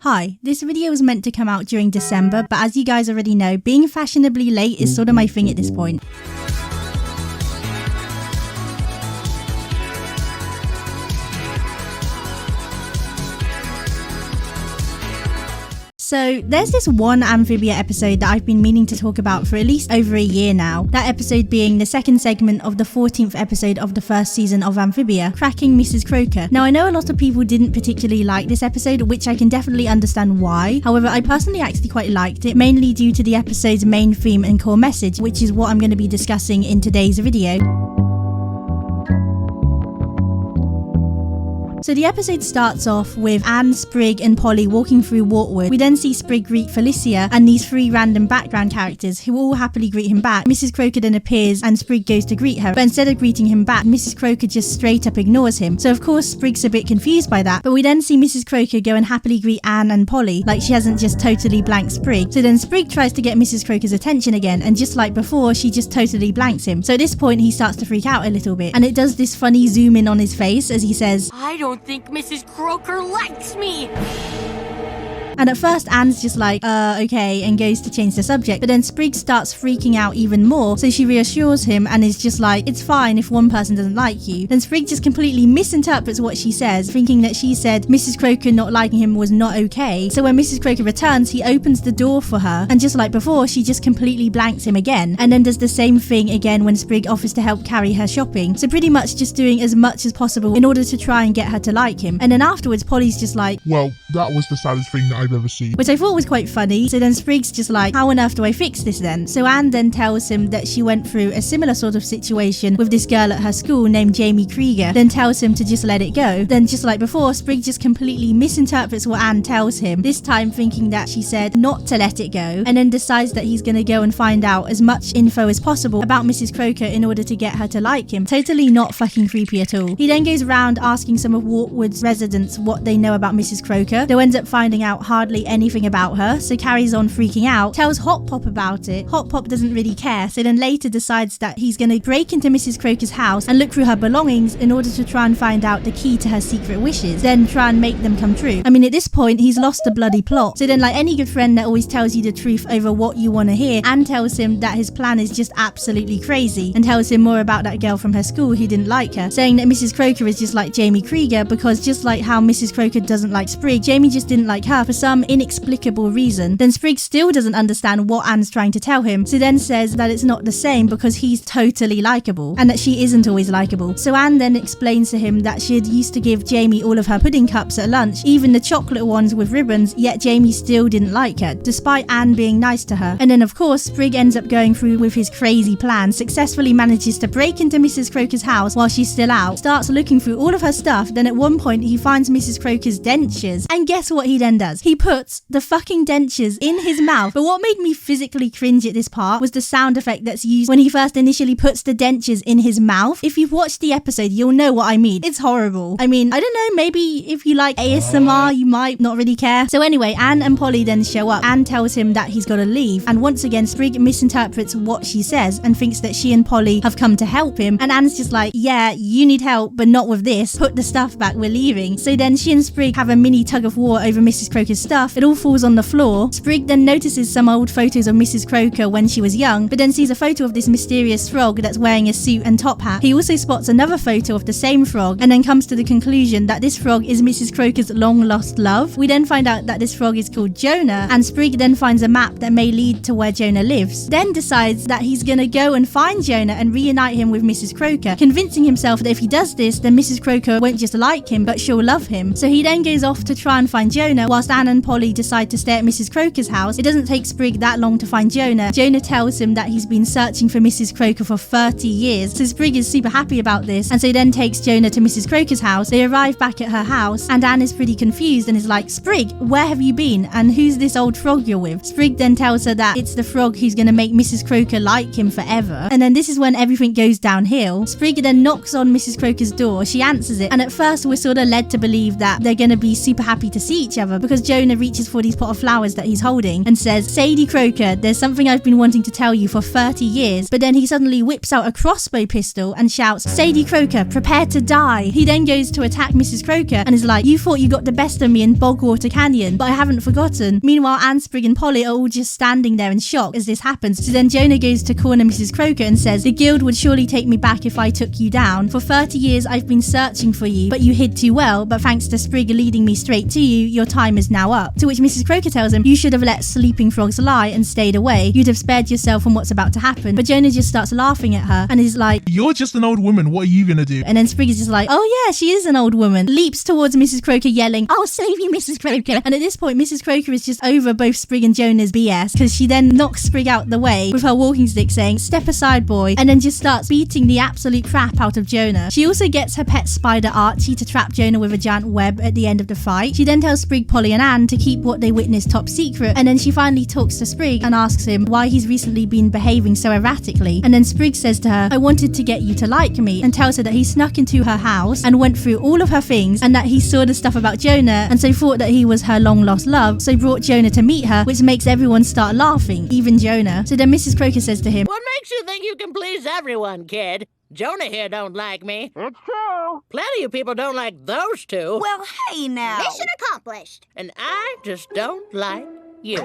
Hi, this video was meant to come out during December, but as you guys already know, being fashionably late is sort of my thing at this point. So there's this one Amphibia episode that I've been meaning to talk about for at least over a year now. That episode being the second segment of the 14th episode of the first season of Amphibia, Cracking Mrs. Croaker. Now I know a lot of people didn't particularly like this episode, which I can definitely understand why. However, I personally actually quite liked it, mainly due to the episode's main theme and core message, which is what I'm going to be discussing in today's video. So the episode starts off with Anne, Sprig and Polly walking through Wartwood. We then see Sprig greet Felicia and these three random background characters who all happily greet him back. Mrs. Croaker then appears and Sprig goes to greet her, but instead of greeting him back, Mrs. Croaker just straight up ignores him. So of course Sprig's a bit confused by that, but we then see Mrs. Croaker go and happily greet Anne and Polly, like she hasn't just totally blanked Sprig. So then Sprig tries to get Mrs. Croaker's attention again, and just like before, she just totally blanks him. So at this point he starts to freak out a little bit, and it does this funny zoom in on his face as he says, "I don't think Mrs. Croaker likes me." And at first Anne's just like, okay, and goes to change the subject, but then Sprig starts freaking out even more, so she reassures him and is just like, it's fine if one person doesn't like you. Then Sprig just completely misinterprets what she says, thinking that she said Mrs. Croaker not liking him was not okay. So when Mrs. Croaker returns, he opens the door for her, and just like before, she just completely blanks him again, and then does the same thing again when Sprig offers to help carry her shopping. So pretty much just doing as much as possible in order to try and get her to like him. And then afterwards, Polly's just like, well, that was the saddest thing that I've ever seen. Which I thought was quite funny. So then Sprig's just like, how on earth do I fix this then? So Anne then tells him that she went through a similar sort of situation with this girl at her school named Jamie Krieger, then tells him to just let it go. Then just like before, Sprig just completely misinterprets what Anne tells him, this time thinking that she said not to let it go, and then decides that he's gonna go and find out as much info as possible about Mrs. Croaker in order to get her to like him. Totally not fucking creepy at all. He then goes around asking some of Wartwood's residents what they know about Mrs. Croaker, though ends up finding out hardly anything about her, so carries on freaking out, tells Hot Pop about it. Hot Pop doesn't really care, so then later decides that he's gonna break into Mrs. Croaker's house and look through her belongings in order to try and find out the key to her secret wishes, then try and make them come true. I mean, at this point he's lost the bloody plot. So then, like any good friend that always tells you the truth over what you want to hear, Anne tells him that his plan is just absolutely crazy, and tells him more about that girl from her school who didn't like her, saying that Mrs. Croaker is just like Jamie Krieger, because just like how Mrs. Croaker doesn't like Sprig, Jamie just didn't like her for some inexplicable reason. Then Sprig still doesn't understand what Anne's trying to tell him, so then says that it's not the same because he's totally likable, and that she isn't always likable. So Anne then explains to him that she had used to give Jamie all of her pudding cups at lunch, even the chocolate ones with ribbons, yet Jamie still didn't like her, despite Anne being nice to her. And then of course Sprig ends up going through with his crazy plan, successfully manages to break into Mrs. Croaker's house while she's still out, starts looking through all of her stuff, then at one point he finds Mrs. Croaker's dentures, and guess what he then does? He puts the fucking dentures in his mouth. But what made me physically cringe at this part was the sound effect that's used when he first initially puts the dentures in his mouth. If you've watched the episode, you'll know what I mean. It's horrible. I mean, I don't know, maybe if you like ASMR, you might not really care. So anyway, Anne and Polly then show up. Anne tells him that he's got to leave, and once again Sprig misinterprets what she says and thinks that she and Polly have come to help him, and Anne's just like, yeah, you need help, but not with this. Put the stuff back, we're leaving. So then she and Sprig have a mini tug of war over Mrs. Croaker's stuff. It all falls on the floor. Sprig then notices some old photos of Mrs. Croaker when she was young, but then sees a photo of this mysterious frog that's wearing a suit and top hat. He also spots another photo of the same frog, and then comes to the conclusion that this frog is Mrs. Croaker's long lost love. We then find out that this frog is called Jonah, and Sprig then finds a map that may lead to where Jonah lives. Then decides that he's gonna go and find Jonah and reunite him with Mrs. Croaker, convincing himself that if he does this, then Mrs. Croaker won't just like him, but she'll love him. So he then goes off to try and find Jonah, whilst Anne and Polly decide to stay at Mrs. Croaker's house. It doesn't take Sprig that long to find Jonah. Jonah tells him that he's been searching for Mrs. Croaker for 30 years. So Sprig is super happy about this, and so then takes Jonah to Mrs. Croaker's house. They arrive back at her house, and Anne is pretty confused and is like, Sprig, where have you been? And who's this old frog you're with? Sprig then tells her that it's the frog who's gonna make Mrs. Croaker like him forever. And then this is when everything goes downhill. Sprig then knocks on Mrs. Croaker's door. She answers it, and at first we're sort of led to believe that they're gonna be super happy to see each other, because Jonah Jonah reaches for these pot of flowers that he's holding and says, Sadie Croaker, there's something I've been wanting to tell you for 30 years. But then he suddenly whips out a crossbow pistol and shouts, Sadie Croaker, prepare to die. He then goes to attack Mrs. Croaker and is like, you thought you got the best of me in Bogwater Canyon, but I haven't forgotten. Meanwhile, Anne, Sprig and Polly are all just standing there in shock as this happens. So then Jonah goes to corner Mrs. Croaker and says, the guild would surely take me back if I took you down. For 30 years I've been searching for you, but you hid too well, but thanks to Sprig leading me straight to you, your time is now up. To which Mrs. Croaker tells him, you should have let sleeping frogs lie and stayed away. You'd have spared yourself from what's about to happen. But Jonah just starts laughing at her and is like, You're just an old woman, what are you gonna do? And then Sprig is just like, oh yeah, she is an old woman. Leaps towards Mrs. Croaker yelling, I'll save you, Mrs. Croaker. And at this point, Mrs. Croaker is just over both Sprig and Jonah's BS, because she then knocks Sprig out the way with her walking stick saying, step aside boy, and then just starts beating the absolute crap out of Jonah. She also gets her pet spider Archie to trap Jonah with a giant web at the end of the fight. She then tells Sprig, Polly and Anne to keep what they witnessed top secret, and then she finally talks to Sprig and asks him why he's recently been behaving so erratically. And then Sprig says to her, I wanted to get you to like me, and tells her that he snuck into her house and went through all of her things, and that he saw the stuff about Jonah and so thought that he was her long lost love, so brought Jonah to meet her, which makes everyone start laughing, even Jonah. So then Mrs. Croaker says to him, What makes you think you can please everyone, kid? Jonah here don't like me. It's true. Plenty of people don't like those two. Well, hey now. Mission accomplished. And I just don't like you.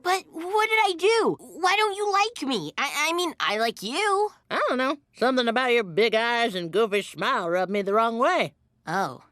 But what did I do? Why don't you like me? I mean, I like you. I don't know. Something about your big eyes and goofy smile rubbed me the wrong way. Oh.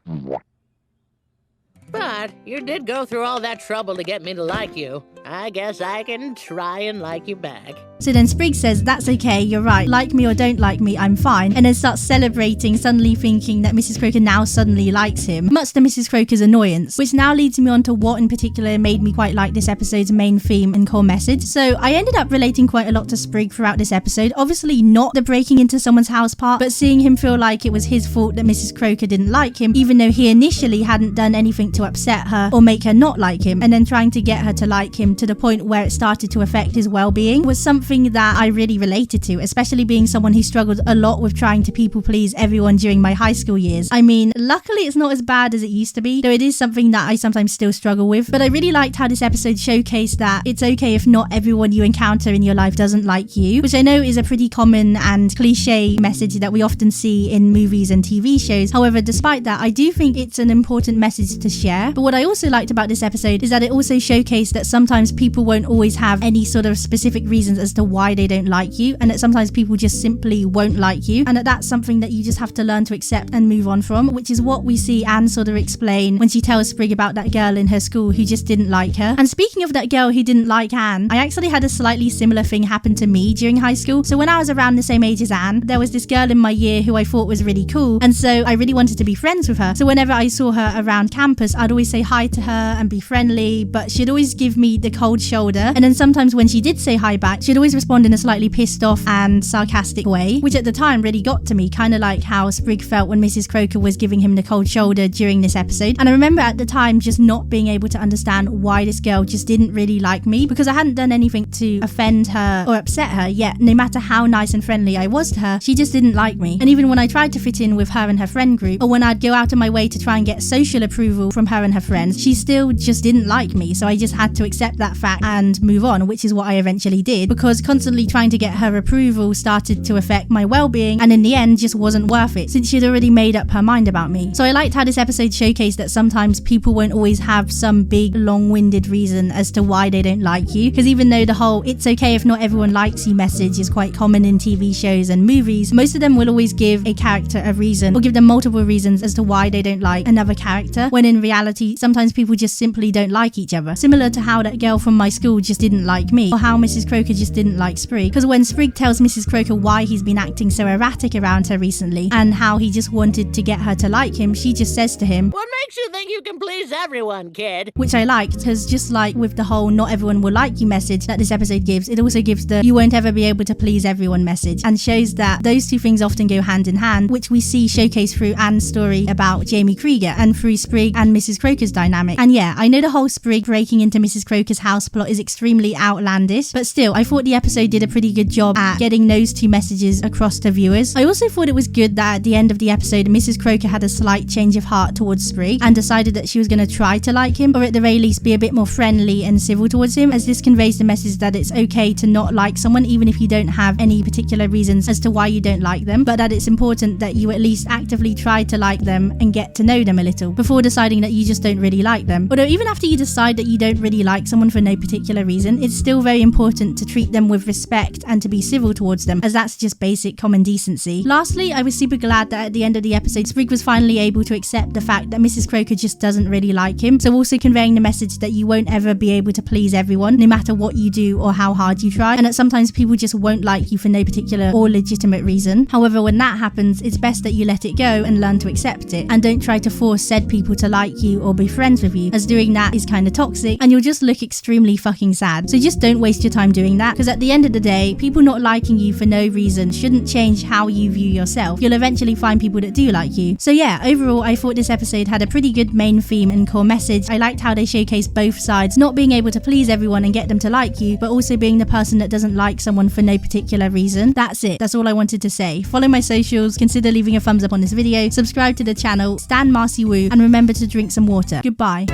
But you did go through all that trouble to get me to like you. I guess I can try and like you back. So then Sprig says, that's okay, you're right. Like me or don't like me, I'm fine. And then starts celebrating, suddenly thinking that Mrs. Croaker now suddenly likes him, much to Mrs. Croaker's annoyance. Which now leads me on to what in particular made me quite like this episode's main theme and core message. So I ended up relating quite a lot to Sprig throughout this episode. Obviously not the breaking into someone's house part, but seeing him feel like it was his fault that Mrs. Croaker didn't like him, even though he initially hadn't done anything to upset her or make her not like him. And then trying to get her to like him to the point where it started to affect his well-being was something that I really related to, especially being someone who struggled a lot with trying to people please everyone during my high school years. I mean, luckily it's not as bad as it used to be, though it is something that I sometimes still struggle with. But I really liked how this episode showcased that it's okay if not everyone you encounter in your life doesn't like you, which I know is a pretty common and cliche message that we often see in movies and TV shows. However, despite that, I do think it's an important message to share. But what I also liked about this episode is that it also showcased that sometimes people won't always have any sort of specific reasons as to why they don't like you, and that sometimes people just simply won't like you, and that that's something that you just have to learn to accept and move on from, which is what we see Anne sort of explain when she tells Sprig about that girl in her school who just didn't like her. And speaking of that girl who didn't like Anne, I actually had a slightly similar thing happen to me during high school. So when I was around the same age as Anne, there was this girl in my year who I thought was really cool, and so I really wanted to be friends with her. So whenever I saw her around campus, I'd always say hi to her and be friendly, but she'd always give me the cold shoulder. And then sometimes when she did say hi back, she'd always respond in a slightly pissed off and sarcastic way, which at the time really got to me, kind of like how Sprig felt when Mrs. Croaker was giving him the cold shoulder during this episode. And I remember at the time just not being able to understand why this girl just didn't really like me, because I hadn't done anything to offend her or upset her, yet no matter how nice and friendly I was to her, she just didn't like me. And even when I tried to fit in with her and her friend group, or when I'd go out of my way to try and get social approval from her and her friends, she still just didn't like me. So I just had to accept that fact and move on, which is what I eventually did, because constantly trying to get her approval started to affect my well-being, and in the end just wasn't worth it since she'd already made up her mind about me. So I liked how this episode showcased that sometimes people won't always have some big long-winded reason as to why they don't like you, because even though the whole it's okay if not everyone likes you message is quite common in TV shows and movies, most of them will always give a character a reason, or give them multiple reasons as to why they don't like another character, when in reality sometimes people just simply don't like each other. Similar to how that girl from my school just didn't like me, or how Mrs. Croaker just didn't like Sprig. Because when Sprig tells Mrs. Croaker why he's been acting so erratic around her recently, and how he just wanted to get her to like him, she just says to him, What makes you think you can please everyone, kid? which I liked, because just like with the whole not everyone will like you message that this episode gives, it also gives the you won't ever be able to please everyone message, and shows that those two things often go hand in hand, which we see showcased through Anne's story about Jamie Krieger and through Sprig and Mrs. Croaker's dynamic. And yeah, I know the whole Sprig breaking into Mrs. Croaker's house plot is extremely outlandish, but still, I thought the episode did a pretty good job at getting those two messages across to viewers. I also thought it was good that at the end of the episode, Mrs. Croaker had a slight change of heart towards Sprig and decided that she was going to try to like him, or at the very least be a bit more friendly and civil towards him, as this conveys the message that it's okay to not like someone even if you don't have any particular reasons as to why you don't like them, but that it's important that you at least actively try to like them and get to know them a little before deciding that you just don't really like them. Although even after you decide that you don't really like someone for no particular reason, it's still very important to treat them with respect and to be civil towards them, as that's just basic common decency. Lastly, I was super glad that at the end of the episode, Sprig was finally able to accept the fact that Mrs. Croaker just doesn't really like him, so also conveying the message that you won't ever be able to please everyone, no matter what you do or how hard you try, and that sometimes people just won't like you for no particular or legitimate reason. However, when that happens, it's best that you let it go and learn to accept it, and don't try to force said people to like you or be friends with you, as doing that is kind of toxic and you'll just look extremely fucking sad. So just don't waste your time doing that, because at the end of the day, people not liking you for no reason shouldn't change how you view yourself. You'll eventually find people that do like you. So yeah, overall, I thought this episode had a pretty good main theme and core message. I liked how they showcased both sides, not being able to please everyone and get them to like you, but also being the person that doesn't like someone for no particular reason. That's it. That's all I wanted to say. Follow my socials, consider leaving a thumbs up on this video, subscribe to the channel, stan Marcy Woo, and remember to drink some water. Goodbye.